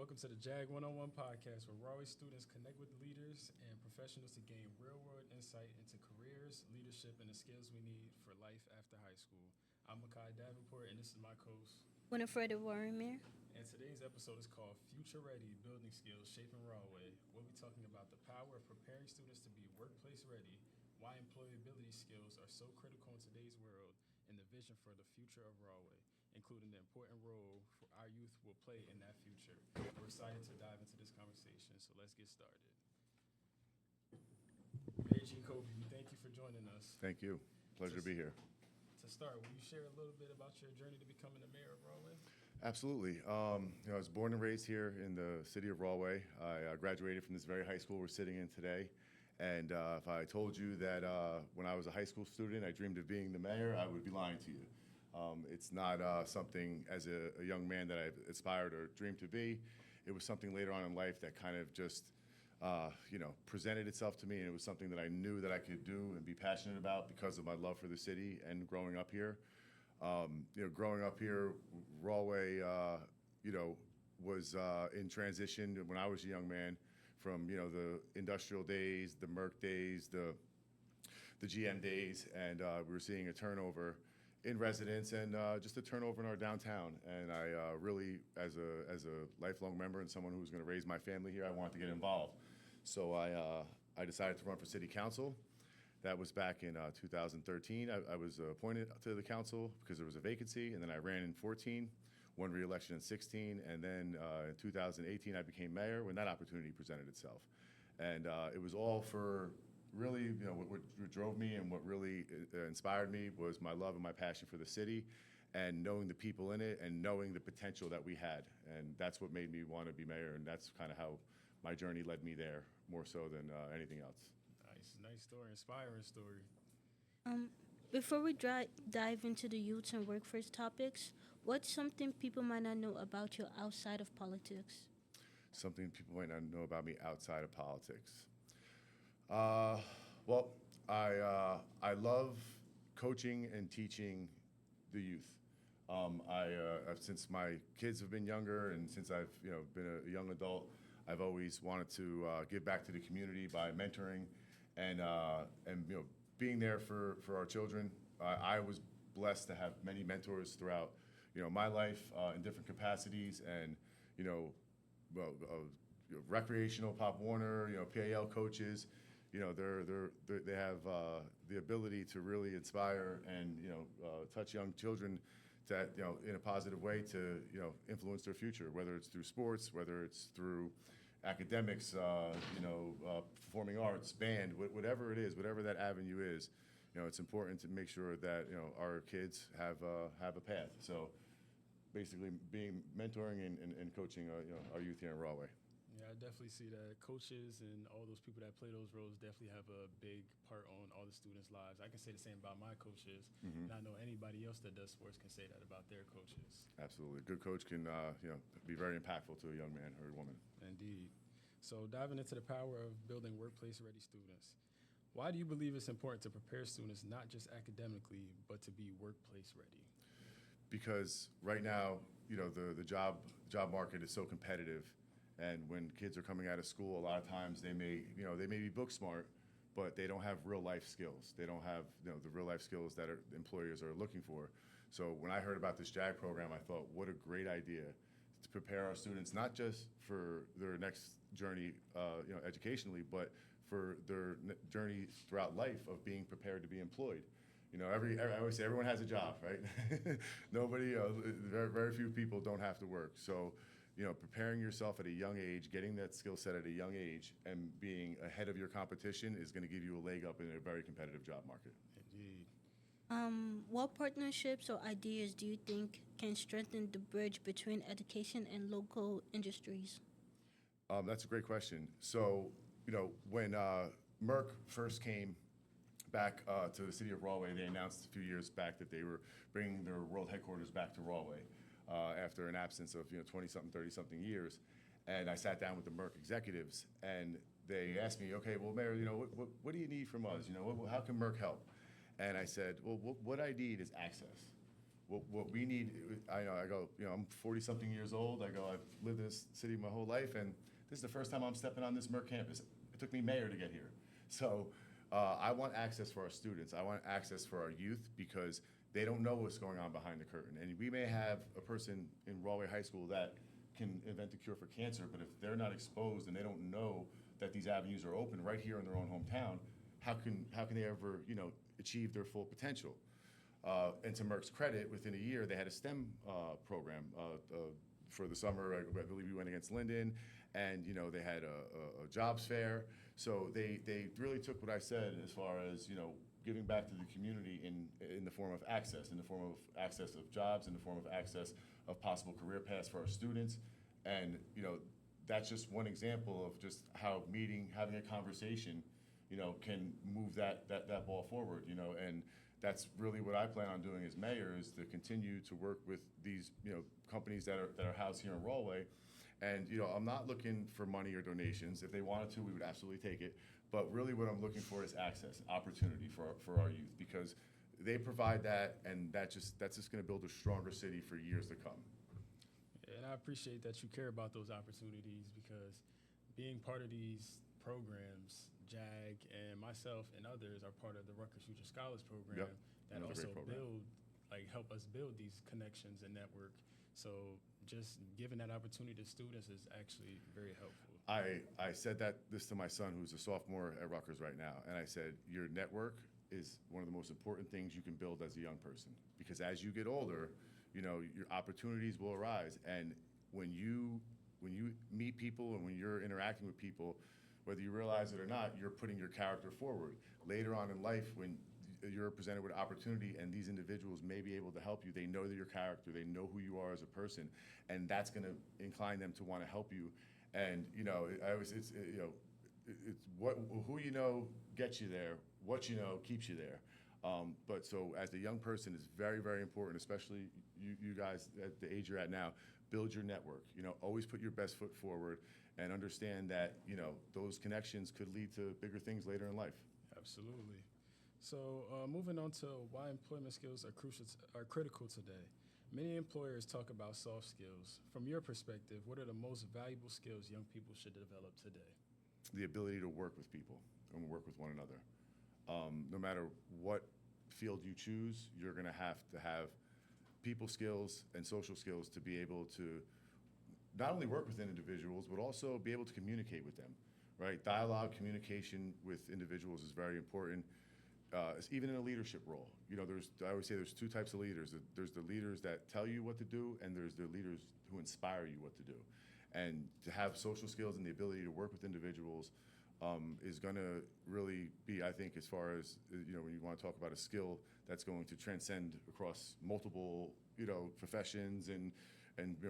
Welcome to the JAG One-on-One Podcast, where Rahway students connect with leaders and professionals to gain real-world insight into careers, leadership, and the skills we need for life after high school. I'm Makai Davenport, and this is my co-host. Winifred Warrior. And today's episode is called Future Ready, Building Skills Shaping Rahway. We'll be talking about the power of preparing students to be workplace ready, why employability skills are so critical in today's world, and the vision for the future of Rahway, including the important role for our youth will play in that future. We're excited to dive into this conversation, so let's get started. Mayor Giacobbe, thank you for joining us. Thank you. Pleasure to be here. To start, will you share a little bit about your journey to becoming the mayor of Rahway? Absolutely. I was born and raised here in the city of Rahway. I graduated from this very high school we're sitting in today. And if I told you that when I was a high school student, I dreamed of being the mayor, I would be lying to you. It's not something as a young man that I aspired or dreamed to be. It was something later on in life that kind of just, presented itself to me, and it was something that I knew that I could do and be passionate about because of my love for the city and growing up here. Growing up here, Rahway, was in transition when I was a young man from, the industrial days, the Merck days, the GM days, and we were seeing a turnover in residents and just a turnover in our downtown. And I really, as a lifelong member and someone who was going to raise my family here, I wanted to get involved. So I decided to run for city council. That was back in 2013. I was appointed to the council because there was a vacancy, and then I ran in 14, won re-election in 16, and then in 2018 I became mayor when that opportunity presented itself. And it was all for really, what drove me and what really inspired me was my love and my passion for the city and knowing the people in it and knowing the potential that we had. And that's what made me want to be mayor, and that's kind of how my journey led me there more so than anything else. Nice story, inspiring story. Before we dive into the youth and workforce topics, what's something people might not know about you outside of politics? Something people might not know about me outside of politics. I love coaching and teaching the youth. Since my kids have been younger and since I've been a young adult, I've always wanted to give back to the community by mentoring and being there for our children. I was blessed to have many mentors throughout my life in different capacities, and recreational Pop Warner, PAL coaches. They have the ability to really inspire and touch young children that in a positive way to influence their future, whether it's through sports, whether it's through academics, performing arts, band, whatever it is, whatever that avenue is. It's important to make sure that our kids have a path. So basically, being mentoring and coaching our youth here in Rahway. Yeah, I definitely see that coaches and all those people that play those roles definitely have a big part on all the students' lives. I can say the same about my coaches, and I know anybody else that does sports can say that about their coaches. Absolutely. A good coach can be very impactful to a young man or a woman. Indeed. So diving into the power of building workplace-ready students, why do you believe it's important to prepare students not just academically, but to be workplace-ready? Because right now, the job market is so competitive. And when kids are coming out of school, a lot of times they may be book smart, but they don't have real life skills. They don't have the real life skills that employers are looking for. So when I heard about this JAG program, I thought, what a great idea to prepare our students not just for their next journey, educationally, but for their journey throughout life of being prepared to be employed. I always say everyone has a job, right? Nobody, very, very few people don't have to work. So, preparing yourself at a young age, getting that skill set at a young age, and being ahead of your competition is going to give you a leg up in a very competitive job market. Indeed. What partnerships or ideas do you think can strengthen the bridge between education and local industries? That's a great question. So, when Merck first came back to the city of Rahway, they announced a few years back that they were bringing their world headquarters back to Rahway after an absence of 20-something, 30-something years. And I sat down with the Merck executives, and they asked me, okay, well, Mayor, what do you need from us? How can Merck help? And I said, well, what I need is access. what we need, I go, I'm 40 something years old. I go, I've lived in this city my whole life, and this is the first time I'm stepping on this Merck campus. It took me mayor to get here. So I want access for our students. I want access for our youth because they don't know what's going on behind the curtain. And we may have a person in Rahway High School that can invent a cure for cancer, but if they're not exposed and they don't know that these avenues are open right here in their own hometown, how can they ever achieve their full potential? And to Merck's credit, within a year they had a STEM program for the summer. I believe we went against Linden, and they had a jobs fair. So they really took what I said as far as giving back to the community in the form of access, in the form of access of jobs, in the form of access of possible career paths for our students. And that's just one example of just how having a conversation can move that ball forward. And that's really what I plan on doing as mayor, is to continue to work with these companies that are housed here in Rahway. And I'm not looking for money or donations. If they wanted to, we would absolutely take it. But really what I'm looking for is access, opportunity for our youth, because they provide that, and that's just going to build a stronger city for years to come. And I appreciate that you care about those opportunities, because being part of these programs, JAG and myself and others are part of the Rutgers Future Scholars Program. Yep. That That's a also great program. help us build these connections and network. So just giving that opportunity to students is actually very helpful. I said this to my son, who's a sophomore at Rutgers right now, and I said, your network is one of the most important things you can build as a young person, because as you get older, your opportunities will arise. And when you meet people and when you're interacting with people, whether you realize it or not, you're putting your character forward. Later on in life, when you're presented with opportunity and these individuals may be able to help you, they know that your character, they know who you are as a person, and that's going to incline them to want to help you. And it's who you know gets you there, what you know keeps you there. But so as a young person, it's very, very important, especially you guys at the age you're at now, build your network. Always put your best foot forward, and understand that those connections could lead to bigger things later in life. Absolutely. So moving on to why employment skills are critical today. Many employers talk about soft skills. From your perspective, what are the most valuable skills young people should develop today? The ability to work with people and work with one another. No matter what field you choose, you're going to have people skills and social skills to be able to not only work with individuals, but also be able to communicate with them, right? Dialogue, communication with individuals is very important. Even in a leadership role, I always say there's two types of leaders. There's the leaders that tell you what to do, and there's the leaders who inspire you what to do. And to have social skills and the ability to work with individuals is going to really be, I think, as far as when you want to talk about a skill that's going to transcend across multiple professions and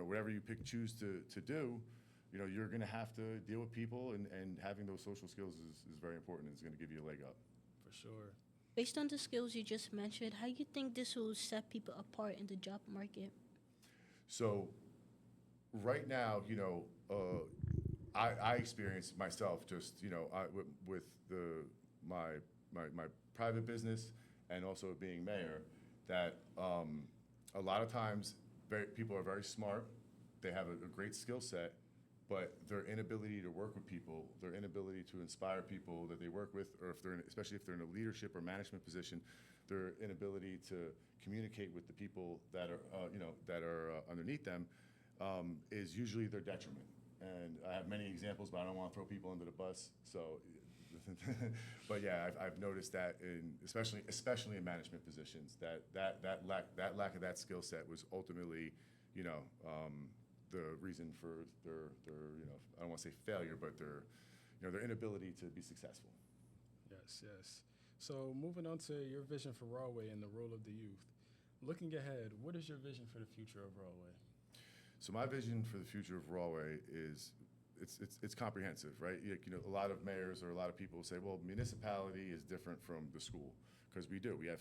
whatever you choose to do. You're going to have to deal with people, and having those social skills is very important. It's going to give you a leg up. For sure. Based on the skills you just mentioned, how do you think this will set people apart in the job market? So right now, I experienced myself just, with my private business and also being mayor, that a lot of times people are very smart. They have a great skill set, but their inability to work with people, their inability to inspire people that they work with, or especially if they're in a leadership or management position, their inability to communicate with the people that are underneath them is usually their detriment. And I have many examples, but I don't want to throw people under the bus. So, but yeah, I've noticed that especially in management positions, that lack of that skill set was ultimately, the reason for their I don't want to say failure, but their inability to be successful. Yes. So moving on to your vision for Rahway and the role of the youth. Looking ahead, what is your vision for the future of Rahway? So my vision for the future of Rahway is it's comprehensive, right? A lot of mayors or a lot of people say, well, municipality is different from the school, because we do. We have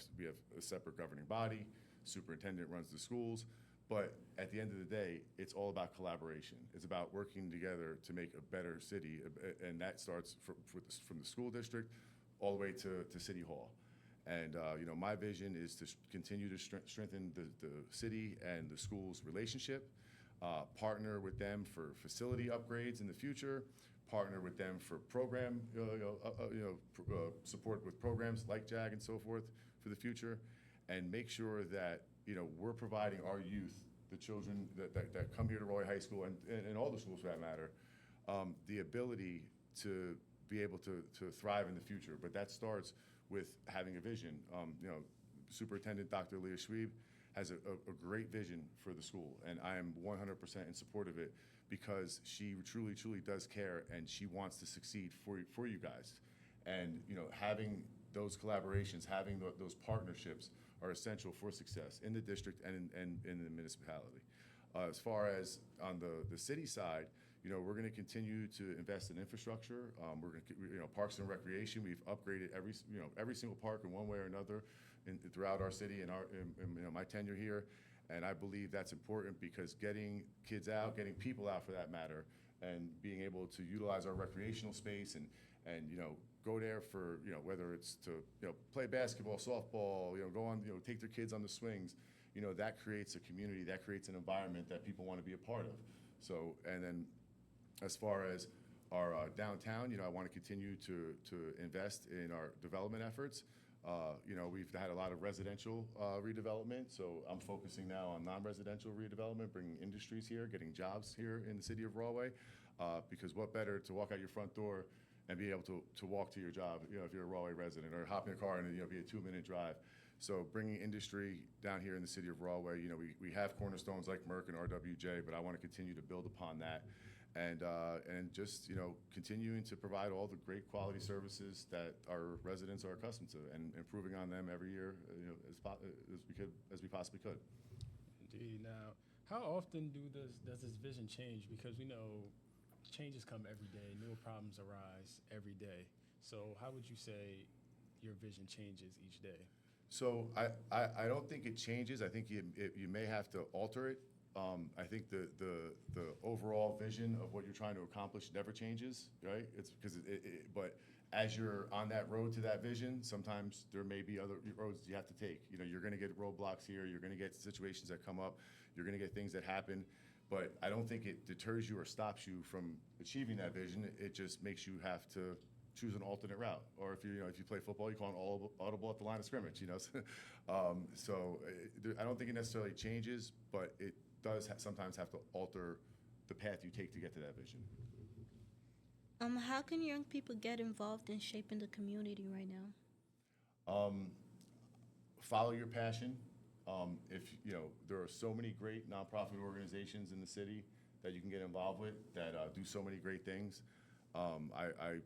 a separate governing body. Superintendent runs the schools. But at the end of the day, it's all about collaboration. It's about working together to make a better city, and that starts from the school district all the way to City Hall. And my vision is to continue to strengthen the city and the school's relationship, partner with them for facility upgrades in the future, partner with them for program support with programs like JAG and so forth for the future, and make sure that we're providing our youth, the children that come here to Rahway High School and all the schools for that matter, the ability to be able to thrive in the future. But that starts with having a vision. Superintendent Dr. Leah Schweib has a great vision for the school, and I am 100% in support of it because she truly, truly does care, and she wants to succeed for you guys. And having those collaborations, having those partnerships are essential for success in the district and in the municipality. As far as on the city side, we're going to continue to invest in infrastructure. We're going to, parks and recreation. We've upgraded every single park in one way or another throughout our city and my tenure here. And I believe that's important because getting kids out, getting people out for that matter, and being able to utilize our recreational space and go there for whether it's to play basketball, softball, go on take their kids on the swings, that creates a community, that creates an environment that people want to be a part of. So, and then as far as our downtown, I want to continue to invest in our development efforts. We've had a lot of residential redevelopment, so I'm focusing now on non-residential redevelopment, bringing industries here, getting jobs here in the city of Rahway, because what better to walk out your front door and be able to walk to your job, if you're a Rahway resident, or hop in a car and be a 2-minute drive. So bringing industry down here in the city of Rahway, we have cornerstones like Merck and RWJ, but I want to continue to build upon that. And just continuing to provide all the great quality services that our residents are accustomed to, and improving on them every year, as we possibly could. Indeed. Now, how often does this vision change? Because we know changes come every day, new problems arise every day. So, how would you say your vision changes each day? So I don't think it changes. I think you may have to alter it. I think the overall vision of what you're trying to accomplish never changes, right? It's because but as you're on that road to that vision, sometimes there may be other roads you have to take. You're going to get roadblocks here. You're going to get situations that come up. You're going to get things that happen. But I don't think it deters you or stops you from achieving that vision. It just makes you have to choose an alternate route. Or if you play football, you call an audible at the line of scrimmage. So I don't think it necessarily changes, but it does sometimes have to alter the path you take to get to that vision. How can young people get involved in shaping the community right now? Follow your passion. If there are so many great nonprofit organizations in the city that you can get involved with that do so many great things. I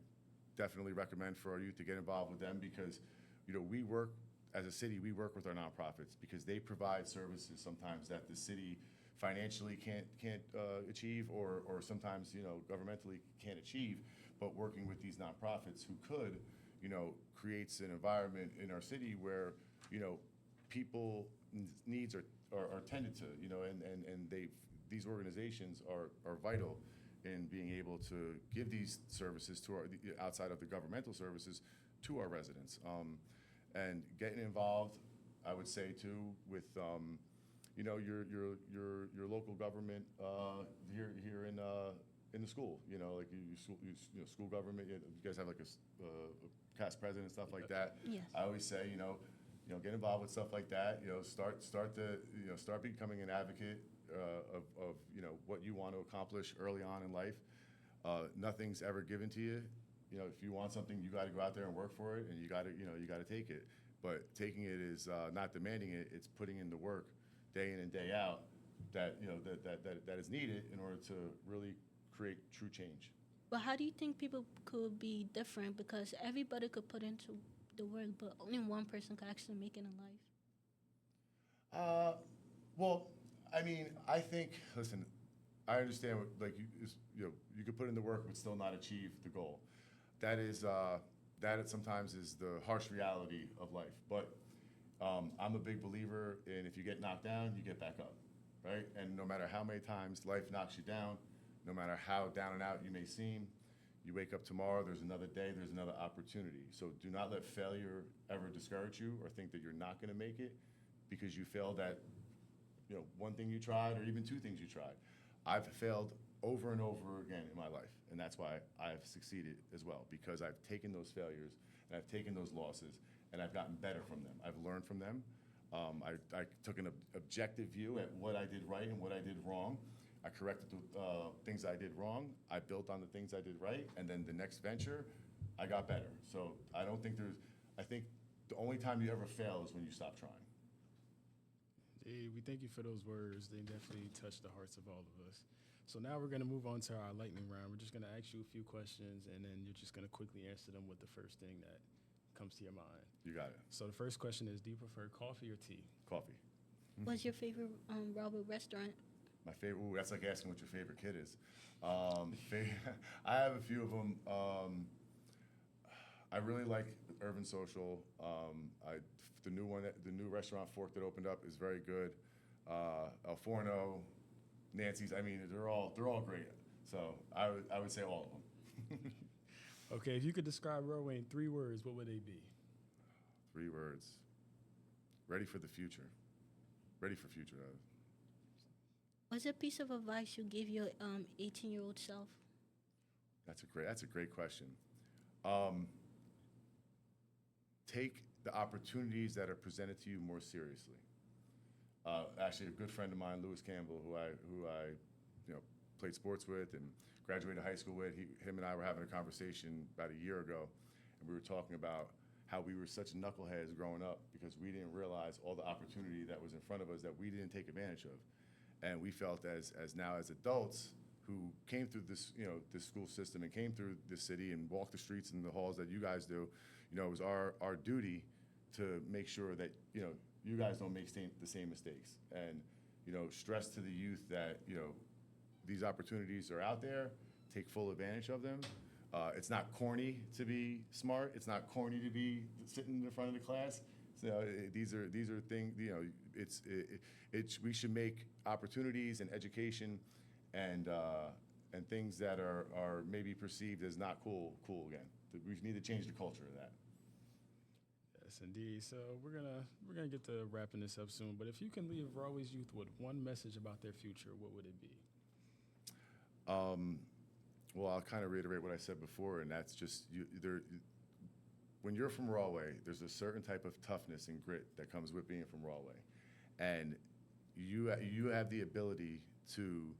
definitely recommend for our youth to get involved with them because we work as a city. We work with our nonprofits because they provide services sometimes that the city financially can't achieve, or sometimes governmentally can't achieve. But working with these nonprofits who could, creates an environment in our city where people needs are tended to, and these organizations are vital in being able to give these services to outside of the governmental services to our residents, and getting involved. I would say too with your local government here in the school. Like school government. You guys have like a past president and stuff like that. Yes. I always say get involved with stuff like that. Start becoming an advocate of what you want to accomplish early on in life. Nothing's ever given to you. If you want something, you got to go out there and work for it, and you got to take it. But taking it is not demanding it; it's putting in the work, day in and day out, that is needed in order to really create true change. But how do you think people could be different? Because everybody could put into the work, but only one person could actually make it in life. Well, I mean, I think. Listen, I understand. You could put in the work but still not achieve the goal. That sometimes is the harsh reality of life. But I'm a big believer in if you get knocked down, you get back up, right? And no matter how many times life knocks you down, no matter how down and out you may seem, You wake up tomorrow, there's another day, there's another opportunity. So do not let failure ever discourage you or think that you're not going to make it because you failed at one thing you tried or even two things you tried. I've failed over and over again in my life, and that's why I've succeeded as well, because I've taken those failures and I've taken those losses and I've gotten better from them. I've learned from them. I took an objective view at what I did right and what I did wrong. I corrected the things I did wrong. I built on the things I did right, and then the next venture, I got better. So I think the only time you ever fail is when you stop trying. Hey, we thank you for those words. They definitely touch the hearts of all of us. So now we're going to move on to our lightning round. We're just going to ask you a few questions, and then you're just going to quickly answer them with the first thing that comes to your mind. You got it. So the first question is, do you prefer coffee or tea? Coffee. What's your favorite Rahway restaurant? My favorite, ooh, that's like asking what your favorite kid is. I have a few of them. I really like Urban Social. The new restaurant Fork that opened up is very good. El Forno, Nancy's. I mean, they're all great. So I would say all of them. Okay, if you could describe Rahway in 3 words, what would they be? 3 words. Ready for the future. Ready for future. What's a piece of advice you give your 18-year-old self? That's a great question. Take the opportunities that are presented to you more seriously. Actually, a good friend of mine, Lewis Campbell, who I played sports with and graduated high school with, him and I were having a conversation about a year ago, and we were talking about how we were such knuckleheads growing up because we didn't realize all the opportunity that was in front of us that we didn't take advantage of. And we felt as now as adults who came through this school system and came through this city and walked the streets and the halls that you guys do, it was our duty to make sure that you guys don't make the same mistakes, and stress to the youth that these opportunities are out there. Take full advantage of them. It's not corny to be smart. It's not corny to be sitting in the front of the class. So these are things. We should make opportunities and education and things that are maybe perceived as not cool again. We need to change the culture of that. Yes, indeed. So we're gonna get to wrapping this up soon. But if you can leave Rahway's youth with one message about their future, what would it be? Well, I'll kind of reiterate what I said before, and that's just when you're from Rahway, there's a certain type of toughness and grit that comes with being from Rahway, and you have the ability to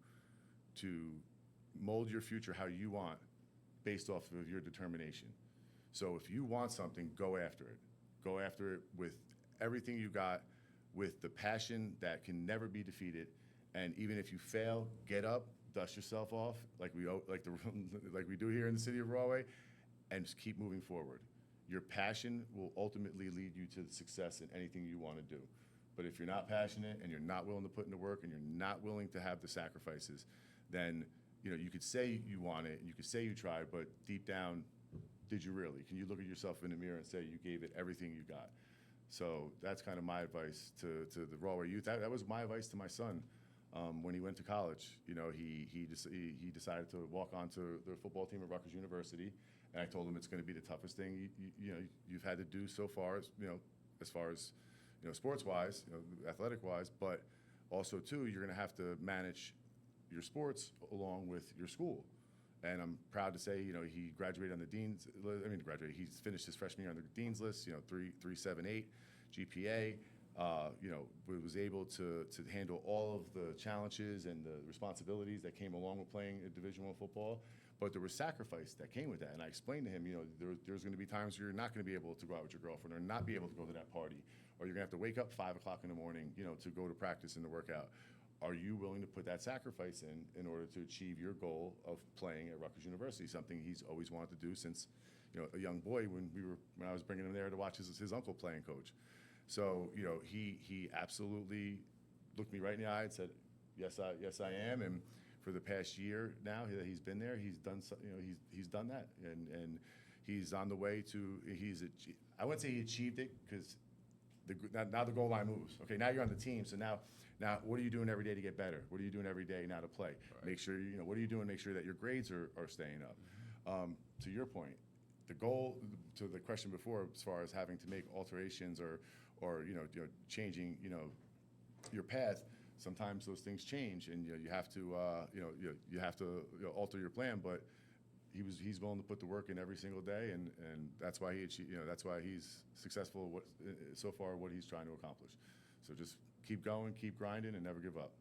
mold your future how you want based off of your determination. So if you want something, go after it. Go after it with everything you got, with the passion that can never be defeated, and even if you fail, get up, dust yourself off like we do here in the city of Rahway, and just keep moving forward. Your passion will ultimately lead you to success in anything you want to do. But if you're not passionate and you're not willing to put in the work and you're not willing to have the sacrifices, then you could say you want it, you could say you tried, but deep down, did you really? Can you look at yourself in the mirror and say you gave it everything you got? So that's kind of my advice to the Rahway youth. That was my advice to my son. When he went to college, he decided to walk onto the football team at Rutgers University, and I told him it's going to be the toughest thing you've had to do so far, as far as sports-wise, athletic-wise, but also too you're going to have to manage your sports along with your school. And I'm proud to say, he graduated on the dean's. He's finished his freshman year on the dean's list. 3.78 GPA. Was able to handle all of the challenges and the responsibilities that came along with playing Division I football. But there was sacrifice that came with that. And I explained to him, there's going to be times where you're not going to be able to go out with your girlfriend or not be able to go to that party. Or you're going to have to wake up 5 o'clock in the morning, to go to practice and to work out. Are you willing to put that sacrifice in order to achieve your goal of playing at Rutgers University, something he's always wanted to do since, a young boy when I was bringing him there to watch his uncle playing coach. So, he absolutely looked me right in the eye and said, yes, I am. And for the past year now that he's been there, he's done that. And he's on the way to, I wouldn't say he achieved it because now the goal line moves. Okay, now you're on the team. So now what are you doing every day to get better? What are you doing every day now to play? Right. Make sure, what are you doing to make sure that your grades are staying up? To your point, the goal to the question before, as far as having to make alterations or changing your path, sometimes those things change, and you have to you have to alter your plan. But he's willing to put the work in every single day, and that's why that's why he's successful so far what he's trying to accomplish. So just keep going, keep grinding, and never give up.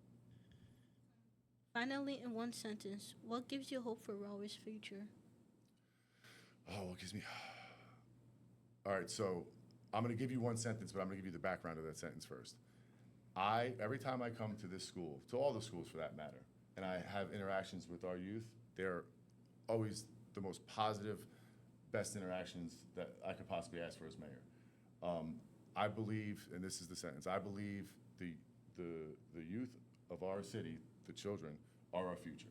Finally, in one sentence, what gives you hope for Rahway's future? Oh, what gives me? All right, so I'm going to give you one sentence, but I'm going to give you the background of that sentence first. Every time I come to this school, to all the schools for that matter, and I have interactions with our youth, they're always the most positive, best interactions that I could possibly ask for as mayor. I believe, and this is the sentence, I believe the youth of our city, the children, are our future.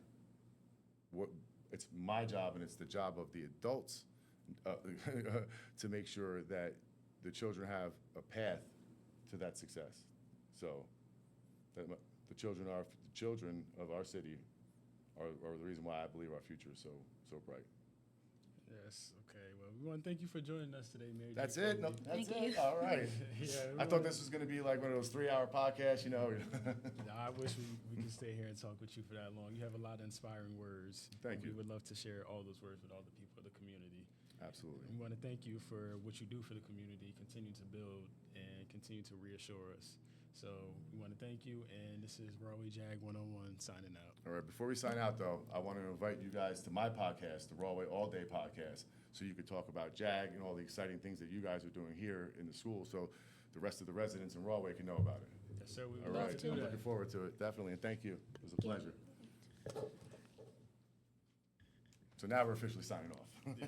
It's my job, and it's the job of the adults to make sure that the children have a path to that success. So the children of our city are the reason why I believe our future is so bright. Yes. Okay. Well, we want to thank you for joining us today, Mayor. That's Giacobbe. it. No, that's Thank it. you. All right. Yeah, I thought this was going to be like one of those 3-hour podcasts, No, I wish we could stay here and talk with you for that long. You have a lot of inspiring words. Thank you. We would love to share all those words with all the people of the community. Absolutely. We want to thank you for what you do for the community, continue to build, and continue to reassure us. So we want to thank you, and this is Rahway JAG 101 signing out. All right. Before we sign out, though, I want to invite you guys to my podcast, the Rahway All Day Podcast, so you could talk about JAG and all the exciting things that you guys are doing here in the school, so the rest of the residents in Rahway can know about it. Yes, sir. We would All love right. to do I'm that. looking forward to it, definitely, and thank you. It was a pleasure. So now we're officially signing off. Yeah.